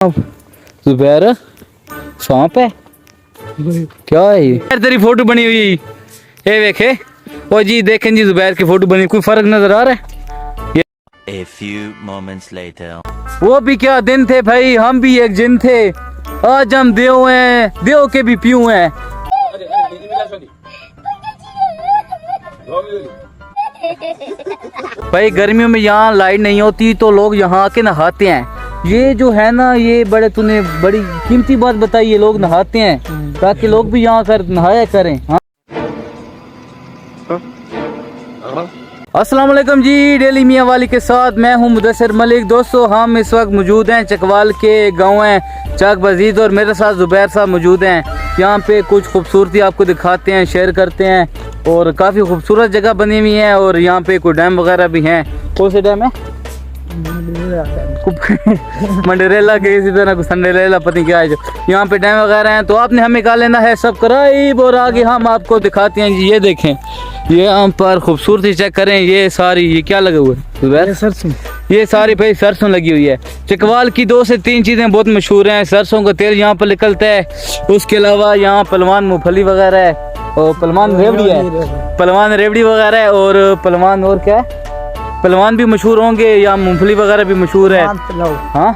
जुबैर सांप है क्या है ये? तेरी फोटो बनी हुई ये देखे ओ जी, देखें जी जुबैर की फोटो बनी, कोई फर्क नजर आ रहा है? A few moments later. वो भी क्या दिन थे भाई, हम भी एक जिन थे। आज हम देव हैं, देव के भी प्यू हैं। भाई गर्मियों में यहाँ लाइट नहीं होती तो लोग यहाँ आके नहाते हैं। ये जो है ना, ये तूने बड़ी कीमती बात बताई, ये लोग नहाते हैं ताकि लोग भी यहाँ कर नहाया करें। हाँ? अस्सलाम वालेकुम जी, डेली मियाँ वाली के साथ मैं हूँ मुदस्सिर मलिक। दोस्तों हम इस वक्त मौजूद हैं चकवाल के गांव है चक बजीद और मेरे साथ जुबैर साहब मौजूद हैं। यहाँ पे कुछ खूबसूरती आपको दिखाते हैं, शेयर करते हैं और काफ़ी खूबसूरत जगह बनी हुई है और यहाँ पे कोई डैम वगैरह भी हैं। कौन से डैम है? मंडरेला के इसी तरह संडेरेला पता नहीं क्या है जो यहाँ पे डैम वगैरह हैं। तो आपने हमें कहा लेना है सब्सक्राइब और आगे हम आपको दिखाते हैं जी। ये देखें, ये यहाँ पर खूबसूरती चेक करें। ये सारी ये क्या लगे हुए है? सरसों। ये सारी भाई सरसों लगी हुई है। चकवाल की 2 से 3 चीज़ें बहुत मशहूर हैं। सरसों का तेल यहाँ पर निकलता है, उसके अलावा यहाँ पलवान मूंगफली वगैरह है और पलवान रेवड़ी है, पलवान रेवड़ी वगैरह है और पलवान और क्या है, पलवान भी मशहूर होंगे। यहाँ मूंगफली वगैरह भी मशहूर है। हाँ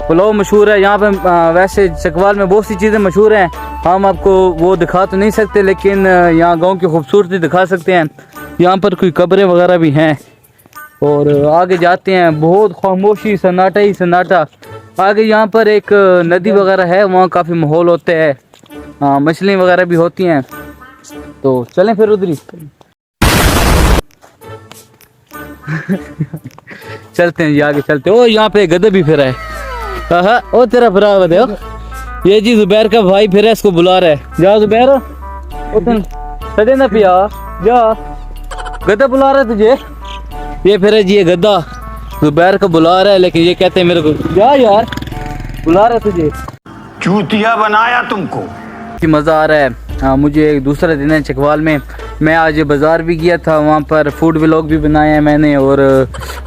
पुलाव मशहूर है यहाँ पे। वैसे चकवाल में बहुत सी चीज़ें मशहूर हैं, हम आपको वो दिखा तो नहीं सकते लेकिन यहाँ गांव की खूबसूरती दिखा सकते हैं। यहाँ पर कोई कब्रें वगैरह भी हैं और आगे जाते हैं, बहुत खामोशी सन्नाटा ही सन्नाटा। आगे यहाँ पर एक नदी वगैरह है, वहाँ काफ़ी माहौल होता है, मछलियाँ वगैरह भी होती हैं। तो चलें फिर उधर ही चलते हैं जी, आगे चलते। ओ यहाँ पे गधा भी फिरा है। हाँ ओ तेरा फिरा बताओ, ये जी जुबैर का भाई फिर इसको बुला रहा है। जा जुबैर, सड़े ना पिया, जा गधा बुला रहा है तुझे। ये फिर जी ये गधा जुबैर को बुला रहा है लेकिन ये कहते हैं मेरे को जा यार, बुला रहा है तुझे, चूतिया बनाया तुमको। मज़ा आ रहा है। हाँ, मुझे एक दूसरा दिन है चकवाल में। मैं आज बाज़ार भी गया था, वहाँ पर फूड व्लॉग भी बनाए हैं मैंने और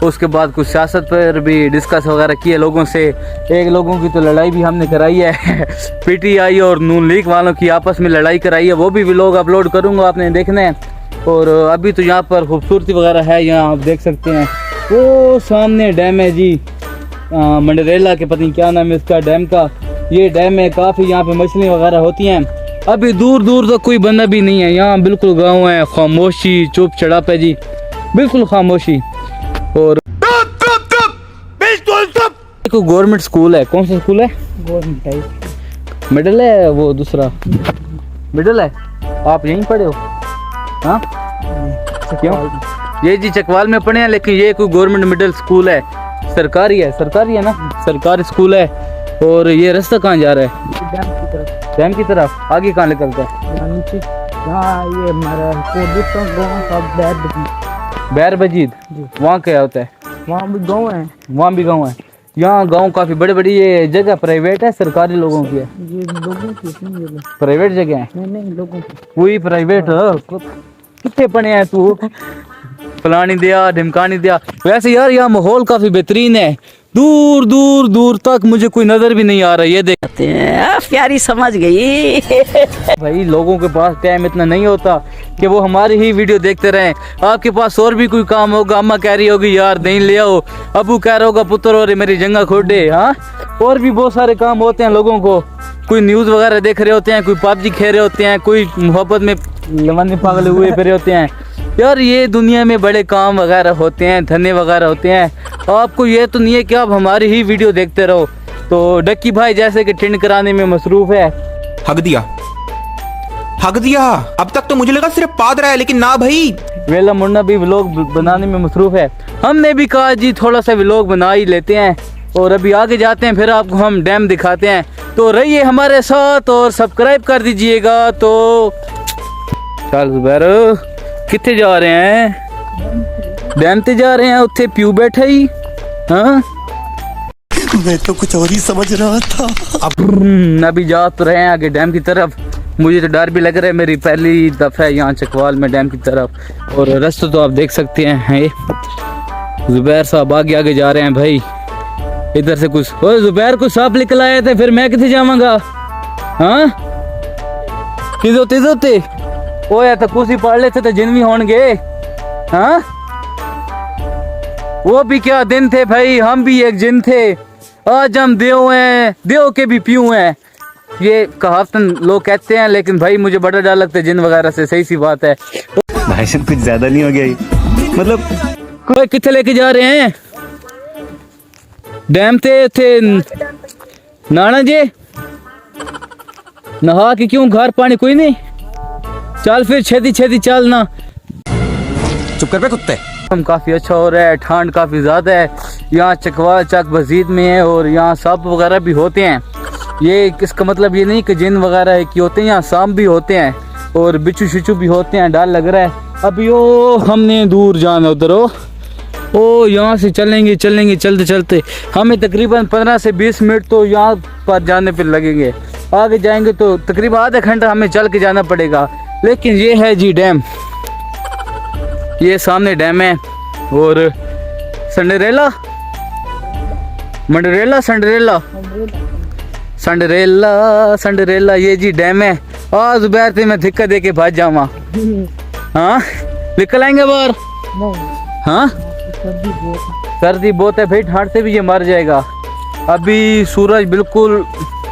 उसके बाद कुछ सियासत पर भी डिस्कस वगैरह किए लोगों से। एक लोगों की तो लड़ाई भी हमने कराई है पीटीआई और नून लीग वालों की आपस में लड़ाई कराई है, वो भी व्लॉग अपलोड करूँगा, आपने देखना है। और अभी तो यहाँ पर खूबसूरती वगैरह है, यहाँ आप देख सकते हैं। वो सामने डैम है जी, मंडरेला के पता नहीं क्या नाम है इसका डैम का। ये डैम है, काफ़ी यहाँ पे मछलियाँ वगैरह होती हैं। अभी दूर दूर तक कोई बंदा भी नहीं है, यहाँ बिल्कुल गांव है, खामोशी चुप चढ़ाप है जी, बिल्कुल खामोशी। और बिल्कुल गवर्नमेंट स्कूल है। कौन सा स्कूल है? गवर्नमेंट मिडिल है, वो दूसरा मिडिल है। आप यहीं पढ़े हो? हाँ क्यों? ये जी चकवाल में पढ़े हैं लेकिन ये कोई गवर्नमेंट मिडिल स्कूल है, सरकारी है, सरकारी है ना, सरकारी स्कूल है। और ये रास्ता कहाँ जा रहा है? डैम की तरफ। आगे कहाँ निकलता है? ये हमारा बैर बजीद, वहाँ क्या होता है? वहाँ भी गाँव है। वहाँ भी गाँव है। यहाँ गाँव काफ़ी बड़ी बड़ी। ये जगह प्राइवेट है सरकारी लोगों की है? ये लोगों की प्राइवेट जगह है। नहीं लोगों की। वही प्राइवेट कितने पढ़े हैं तू? फलानी दिया ढिमकानी दिया। वैसे यार यहाँ माहौल काफ़ी बेहतरीन है, दूर दूर दूर तक मुझे कोई नजर भी नहीं आ रहा। ये देखते हैं, प्यारी समझ गई भाई लोगों के पास टाइम इतना नहीं होता कि वो हमारी ही वीडियो देखते रहें। आपके पास और भी कोई काम होगा, अम्मा कह रही होगी यार दही ले आओ, अबू कह रहा होगा पुत्र और मेरी जंगा खोडे। हाँ, और भी बहुत सारे काम होते हैं लोगों को। कोई न्यूज़ वगैरह देख रहे होते हैं, कोई पबजी खेल रहे होते हैं, कोई मोहब्बत में लवाने पागल हुए फिर होते हैं। यार ये दुनिया में बड़े काम वगैरह होते हैं, धंधे वगैरह होते हैं। आपको ये तो नहीं है कि आप हमारी ही वीडियो देखते रहो। तो डक्की भाई जैसे कि टिंड कराने में मसरूफ है। हक दिया, हक दिया। अब तक तो मुझे लगा सिर्फ पाद रहा है लेकिन ना भाई, वेला मुन्ना भी व्लॉग बनाने में मसरूफ है। हमने भी कहा जी थोड़ा सा व्लॉग बना ही लेते हैं और अभी आगे जाते हैं, फिर आपको हम डैम दिखाते हैं। तो रहिए हमारे साथ और सब्सक्राइब कर दीजिएगा। तो चल जुबैर कितने जा रहे हैं? डैम ते जा रहे हैं, उत्थे प्यू बैठा ही। हाँ मैं तो कुछ और ही समझ रहा था। अभी जा तो रहे हैं आगे डैम की तरफ। मुझे तो डर भी लग रहा है, मेरी पहली दफ़ा है यहाँ चकवाल में डैम की तरफ। और रास्ता तो आप देख सकते हैं, जुबैर साहब आगे आगे जा रहे हैं भाई। इधर से कुछ ओ जुबैर को सांप निकल आए थे, फिर मैं किथे जाऊंगा? हाँ किधोते ओ या तो कुछ पढ़ लेते तो जिन भी होंगे। हाँ वो भी क्या दिन थे भाई, हम भी एक जिन थे। आज हम देव हैं, देव के भी प्यूं हैं, ये कहावतन लोग कहते हैं, लेकिन भाई मुझे बड़ा डर लगता है जिन वगैरह से। सही सी बात है भाई साहब कुछ ज्यादा नहीं हो गया ये? मतलब कोई किथे लेके जा रहे हैं? डैम थे नाना जी, नहा के क्यों घर पानी कोई नहीं? चल फिर छेती चलना। चुप कर पे कुत्ते। मौसम काफ़ी अच्छा हो रहा है, ठंड काफ़ी ज़्यादा है यहाँ। चकवा चक मस्जिद में है और यहाँ सांप वगैरह भी होते हैं। ये इसका मतलब ये नहीं कि जिन वगैरह है कि होते हैं, यहाँ सांप भी होते हैं और बिच्छू शिचू भी होते हैं। डर लग रहा है। अभी ओ हमने दूर जाना उधर ओ यहाँ से चलेंगे चलते चलते हमें तकरीबन 15 से 20 मिनट तो यहाँ पर जाने पर लगेंगे। आगे जाएंगे तो तकरीबन आधा घंटा हमें चल के जाना पड़ेगा। लेकिन ये है जी डैम, ये सामने डैम है। और संडरेला ये जी डैम है। आज जुबैर से मैं धिक्का दे के भाग जाऊँ। हाँ निकल आएंगे बाहर। हाँ सर्दी बहुत है भाई, ठंड से भी ये मर जाएगा। अभी सूरज बिल्कुल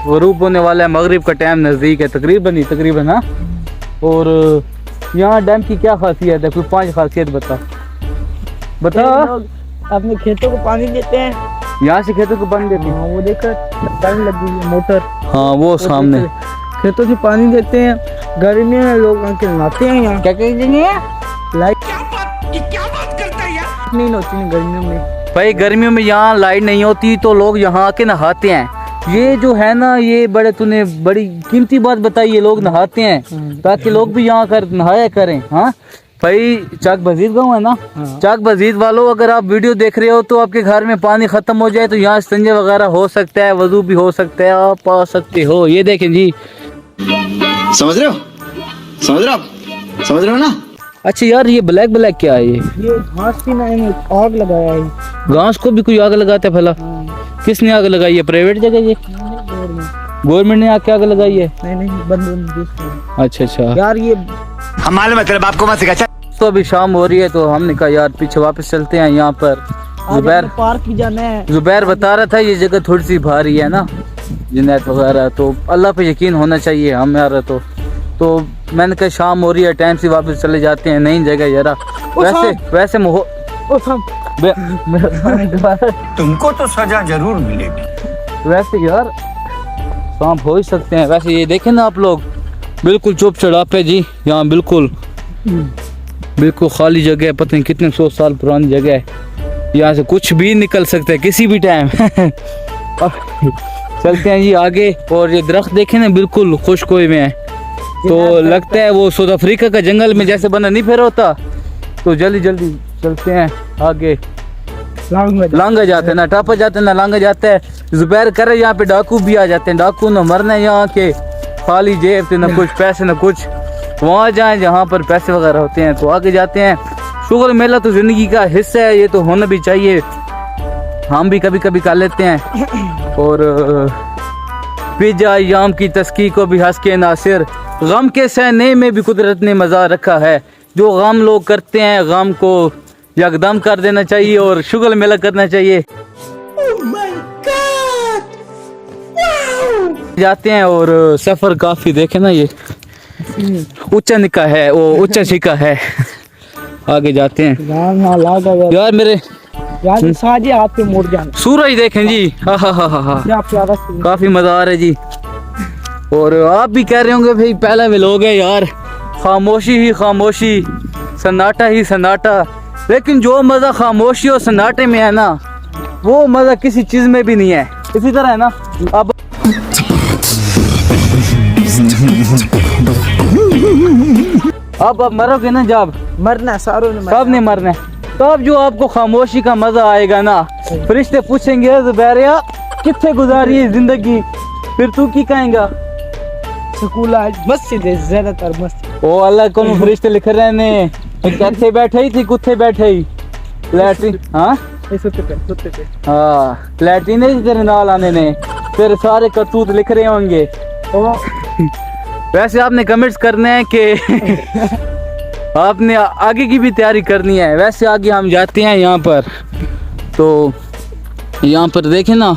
गरूब होने वाला है, मगरिब का टाइम नज़दीक है तकरीबन। हाँ और यहाँ डैम की क्या खासियत है? कोई 5 खासियत बता। अपने खेतों को पानी देते हैं, यहाँ से खेतों को पानी देते हैं। वो देखकर पानी लगी है मोटर। हाँ वो सामने खेतों से पानी देते हैं। गर्मियों में लोग आके नहाते हैं यहाँ। क्या कहेंगे? लाइट क्या बात करता है यार? नहीं होती नहीं गर्मियों में भाई, गर्मियों में यहाँ लाइट नहीं होती तो लोग यहाँ आके नहाते हैं। ये जो है ना, ये तूने बड़ी कीमती बात बताई। ये लोग नहाते हैं ताकि लोग भी यहाँ कर नहाया करें। हाँ भाई, चक बजीद गाँव है ना। चक बजीद वालों, अगर आप वीडियो देख रहे हो तो आपके घर में पानी खत्म हो जाए तो यहाँ इस्तिंजा वगैरह हो सकता है, वजू भी हो सकता है, आप आ सकते हो। ये देखें जी, समझ रहे हो ना? अच्छा यार, ये ब्लैक क्या है? ये घास की मैंने आग लगाया है। घास को भी कोई आग लगाता है भला? किसने आग लगाई है? प्राइवेट जगह? ये गवर्नमेंट ने आग लगाई है? नहीं बंद। अच्छा यार ये हमारे मतलब आपको मत सिखा। तो अभी शाम हो रही है तो हमने कहा यार पीछे वापस चलते हैं। यहाँ पर जुबैर पार्क भी जाना है। जुबैर बता रहा था ये जगह थोड़ी सी भारी है ना, जिन्नत वगैरह, तो अल्लाह पे यकीन होना चाहिए हमारा। तो मैंने कहा शाम हो रही है, टाइम से वापस चले जाते हैं। नई जगह यार, वैसे तुमको तो सजा जरूर मिलेगी। वैसे यार सांप हो ही सकते हैं। वैसे ये देखें ना आप लोग, बिल्कुल चुप चढ़ाप है जी यहाँ। बिल्कुल खाली जगह है, पता नहीं कितने 100 साल पुरानी जगह है। यहाँ से कुछ भी निकल सकता है किसी भी टाइम। चलते हैं जी आगे। और ये दरख्त देखें ना, बिल्कुल खुशकोई में है। तो लगता है वो साउथ अफ्रीका का जंगल में जैसे बना नहीं फिर होता। तो जल्दी चलते हैं आगे। लांगा जाते हैं ना, टापा जाते हैं ना, लांगा जाता है। जुबैर करे यहाँ पे डाकू भी आ जाते हैं। डाकू ना मरना है यहाँ के, खाली जेब से, ना कुछ पैसे ना कुछ। वहाँ जाएं जहाँ पर पैसे वगैरह होते हैं। तो आगे जाते हैं। शुगर मेला तो जिंदगी का हिस्सा है, ये तो होना भी चाहिए। हम भी कभी कभी कर लेते हैं। और पिजा याम की तस्की को भी हंस के नासिर, गम के सहने में भी कुदरत ने मजा रखा है। जो गम लोग करते हैं, गम को यकदम कर देना चाहिए और शुगर मेला करना चाहिए। जाते हैं और सफर काफी देखे ना, ये ऊंचा निका है, वो ऊंचा छिका है। आगे जाते हैं यार मेरे साजे हाथ पे मोड़ जाना। सूरज देखें जी, हा काफी मजा आ रहा है जी। और आप भी कह रहे होंगे भाई पहला में लोग है यार, खामोशी ही खामोशी, सन्नाटा ही सन्नाटा। लेकिन जो मजा खामोशी और सन्नाटे में है ना, वो मजा किसी चीज में भी नहीं है। इसी तरह है ना, अब मरोगे ना, जब मरना सारों ने सब ने मरना है। तब जो आपको खामोशी का मजा आएगा ना, फरिश्ते पूछेंगे जुबैरिया कितने गुजारी है जिंदगी, फिर तू की कहेगा? स्कूल मस्जिद है, ज्यादातर मस्जिद। ओ अल्लाह को फरिश्ते लिख रहे ने, कैसे बैठे ही थी, कुत्ते बैठे ही लैट्रिन। हाँ सुते पे हाँ लैट्रीन है तेरे नाल आने ने, तेरे सारे करतूत लिख रहे होंगे। वैसे आपने कमेंट्स करने हैं कि आपने आगे की भी तैयारी करनी है। वैसे आगे हम जाते हैं यहाँ पर, तो यहाँ पर देखें ना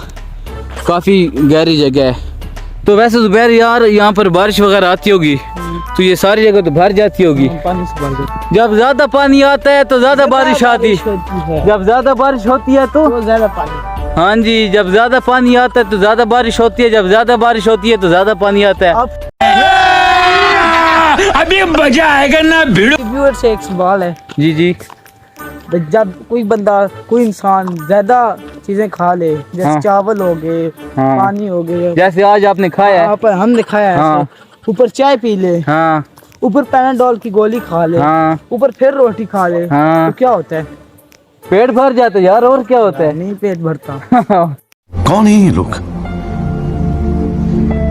काफ़ी गहरी जगह है। तो वैसे ज़ुबैर यार यहाँ पर बारिश वगैरह आती होगी तो ये सारी जगह तो भर जाती होगी। पानी से भर जाती जब ज़्यादा पानी आता है तो ज़्यादा बारिश आती, है। जब ज़्यादा बारिश होती है तो ज्यादा पानी। हाँ जी, जब ज़्यादा पानी आता है तो ज़्यादा बारिश होती है, जब ज़्यादा बारिश होती है तो ज़्यादा पानी आता है। अभी मजा आएगा ना भिड़ो। व्यूअर से एक सवाल है, जी जी जब कोई बंदा कोई इंसान ज्यादा चीजें खा ले, जैसे हाँ। चावल हो गए, हाँ। पानी हो गए, जैसे आज आपने खाया है। आप हमने खाया है, हाँ। ऊपर चाय पी ले, हाँ ऊपर पैनाडोल की गोली खा ले, हाँ ऊपर फिर रोटी खा ले, हाँ। तो क्या होता है? पेट भर जाता है यार, और क्या होता है। नहीं पेट भरता। कौन है ये लोग,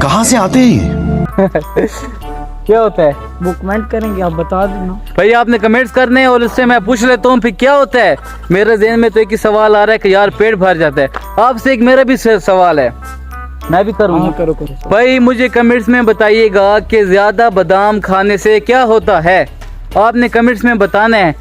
कहाँ से आते हैं ये? क्या होता है वो कमेंट करेंगे, आप बता देना। भाई, आपने कमेंट्स करने हैं और उससे मैं पूछ लेता हूँ फिर क्या होता है। मेरे ज़हन में तो एक ही सवाल आ रहा है कि यार पेट भर जाता है। आपसे एक मेरा भी सवाल है, मैं भी करूँगा। हाँ, करो करो। भाई मुझे कमेंट्स में बताइएगा कि ज्यादा बादाम खाने से क्या होता है। आपने कमेंट्स में बताना है।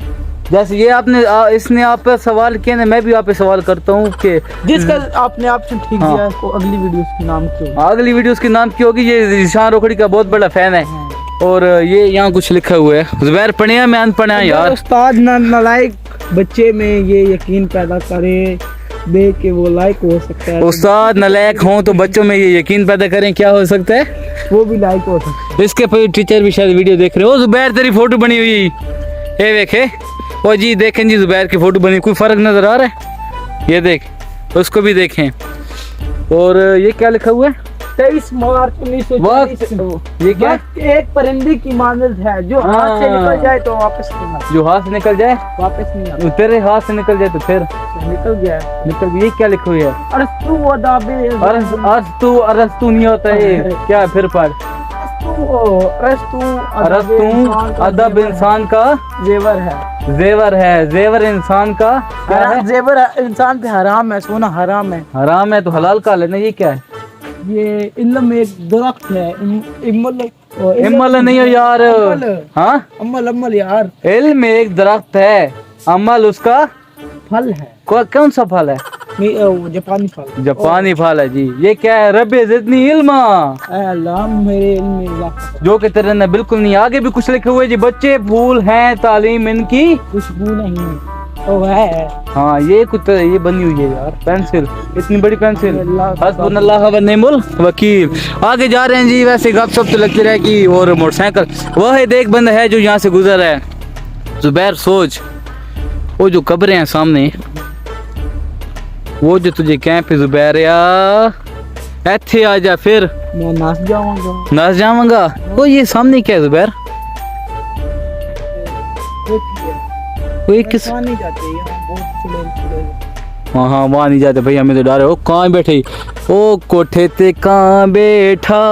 जैसे ये आपने इसने आप पे सवाल किया ना, मैं भी आप पे सवाल करता हूँ कि जिसका आपने ऑप्शन ठीक हाँ। दिया है, तो अगली वीडियो के नाम क्यों? अगली वीडियो उसके नाम की होगी। ये जिशान रोखड़ी का बहुत बड़ा फैन है और ये यहाँ कुछ लिखा हुआ है, ज़ुबैर पढ़िया मैं अनपढ़ है यार। उस्ताद नालायक बच्चे में ये यकीन पैदा करे देख के वो लायक हो सकता है, उस्ताद नलायक हों तो बच्चों में ये यकीन पैदा करें, क्या हो सकता है, वो भी लायक हो सकता है। इसके फिर टीचर भी शायद वीडियो देख रहे हो। ज़ुबैर तेरी फोटो बनी हुई ये देखे, ओ जी देखें जी, ज़ुबैर की फोटो बनी, कोई फर्क नजर आ रहा है? ये देख, उसको भी देखें। और ये क्या लिखा हुआ है? 23 मार्च 1940। ये क्या? वक्त एक परिंदे की मानद है, जो हाथ से हाँ। निकल जाए तो वापस नहीं आता। जो हाथ से निकल जाए, वापस नहीं आता, तेरे हाथ से निकल जाए तो फिर निकल गया है। निकल। ये क्या लिखा हुआ है? अरस्तु अदाबे अरस्तु नहीं होता है ये, क्या फिर पढ़। अरस्तु अदब इंसान का जेवर है। जेवर है, जेवर इंसान का क्या है? जेवर इंसान पे हराम है, सोना हराम है। हराम है तो हलाल का लेना। ये क्या है? ये इल्म एक दरख्त है। इमल नहीं हो यार। हाँ, अमल यार, इल्म एक दरख्त है, अमल उसका फल है। कौन सा फल है? जापानी फल। जापानी फल है जी। ये क्या है? रब्बे जितनी इल्मा, अल्लाह मेरे इल्म में इजाफा। जो कि तेरे ना बिल्कुल नहीं। आगे भी कुछ लिखे हुए जी, बच्चे फूल हैं तालीम इनकी खुशबू नहीं तो है। हाँ ये कुछ ये बनी हुई है यार, पेंसिल, इतनी बड़ी पेंसिल। हस्बुनल्लाह व निअमल वकील। आगे जा रहे हैं जी। वैसे गपशप तो लगती रहेगी। और मोटरसाइकिल वह है, देख बंदा है जो यहाँ से गुजर है। ज़ुबैर सोच, वो जो कब्रें हैं सामने, वो जो तुझे कैंप है ज़ुबैर यार, ऐथे आ जा फिर मैं नाच जाऊंगा। नाच जाऊंगा। वो ये सामने क्या है ज़ुबैर? कोई किस नहीं जाते यहाँ, बहुत चुड़ैल। हाँ हाँ वहाँ नहीं जाते भाई, हमें तो डर है। वो कहाँ बैठे? ओ कोठे ते कहाँ बैठा,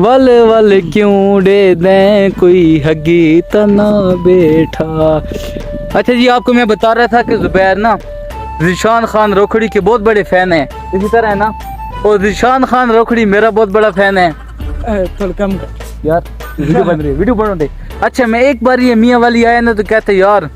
वल वल क्यों डे दें, कोई हगी तना बैठा। अच्छा जी, आपको मैं बता रहा था कि ज़ुबैर ना ज़ीशान खान रोखड़ी के बहुत बड़े फैन है, इसी तरह है ना। और ज़ीशान खान रोखड़ी मेरा बहुत बड़ा फैन है। थोड़ा कम कर यार वीडियो बन रही है, वीडियो बनो दे। अच्छा, मैं एक बार ये मियाँ वाली आया ना तो कहते यार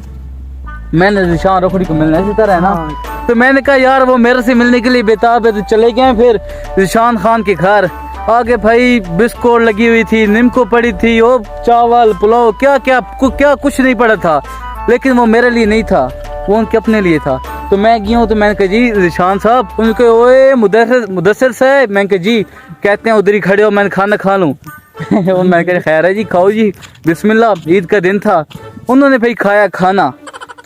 मैंने ज़ीशान रोखड़ी को मिलना, इसी तरह है ना। तो मैंने कहा यार वो मेरे से मिलने के लिए बेताब है। तो चले गए फिर ज़ीशान खान के घर। आगे भाई बिस्कुट लगी हुई थी, निम्को पड़ी थी, वो चावल पुलाव क्या क्या क्या कुछ नहीं पड़ा था। लेकिन वो मेरे लिए नहीं था, वो उनके अपने लिए था। तो मैं गया हूँ, तो मैंने कहा जी ज़ीशान साहब, उनके ओए मुदस्सिर साहब, मैंने कहा जी, कहते हैं उधर ही खड़े हो, मैंने खाना खा लूँ। और मैंने कहा खैर है जी, खाओ जी, बिस्मिल्लाह। ईद का दिन था, उन्होंने भाई खाया खाना।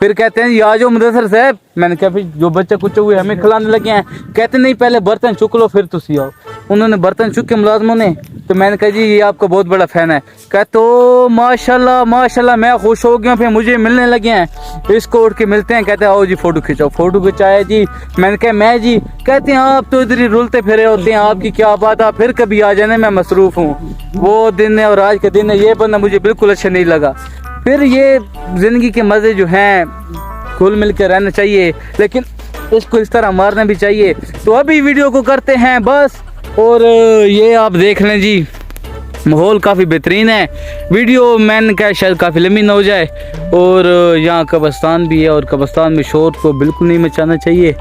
फिर कहते हैं आ जाओ मुदस्सिर साहब। मैंने कहा फिर जो बच्चा कुछ हुए हमें खिलाने लगे हैं। कहते नहीं पहले बर्तन चुक लो फिर तुसी आओ। उन्होंने बर्तन चुक के मुलाजमों ने। तो मैंने कहा जी ये आपका बहुत बड़ा फैन है। कहते ओ माशाल्लाह माशाल्लाह, मैं खुश हो गया, फिर मुझे मिलने लगे हैं। इसको उठ के मिलते हैं, कहते हैं आओ जी फोटो खिंचाओ। फोटो खिंचाया जी। मैंने कहा मैं जी, कहते हैं आप तो इधर ही रुलते फिरे होते हैं, आपकी क्या बात है, फिर कभी आ जाने, मैं मसरूफ हूँ। वो दिन है और आज का दिन है, ये बंदा मुझे बिल्कुल अच्छा नहीं लगा। फिर ये जिंदगी के मजे जो हैं घुल मिल के रहना चाहिए, लेकिन इसको इस तरह मारना भी चाहिए। तो अभी वीडियो को करते हैं बस, और ये आप देख लें जी, माहौल काफ़ी बेहतरीन है। वीडियो मैंने कहा शायद काफ़ी लंबी ना हो जाए, और यहाँ कब्रिस्तान भी है, और कब्रिस्तान में शोर को बिल्कुल नहीं मचाना चाहिए।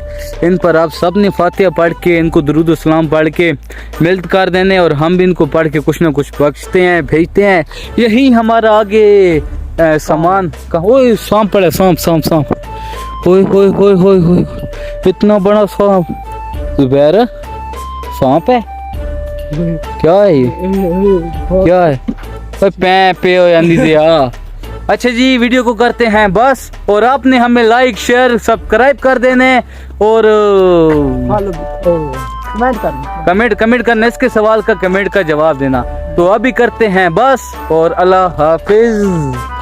इन पर आप सब ने फातिहा पढ़ के, इनको दुरूद सलाम पढ़ के मिलत कर देने, और हम भी इनको पढ़ के कुछ ना कुछ बख्शते हैं, भेजते हैं। यही हमारा आगे सामान का। ओए सांप पड़ा, सांप सांप सांप, ओए होए होए होए होए, इतना बड़ा सांप। जुबैर सांप है, क्या है ये, क्या है? पै पे हो जानी दिया। अच्छा जी, वीडियो को करते हैं बस, और आपने हमें लाइक शेयर सब्सक्राइब कर देने, और कमेंट करना, इसके सवाल का कमेंट का जवाब देना। तो अभी करते हैं बस, और अल्लाह हाफिज।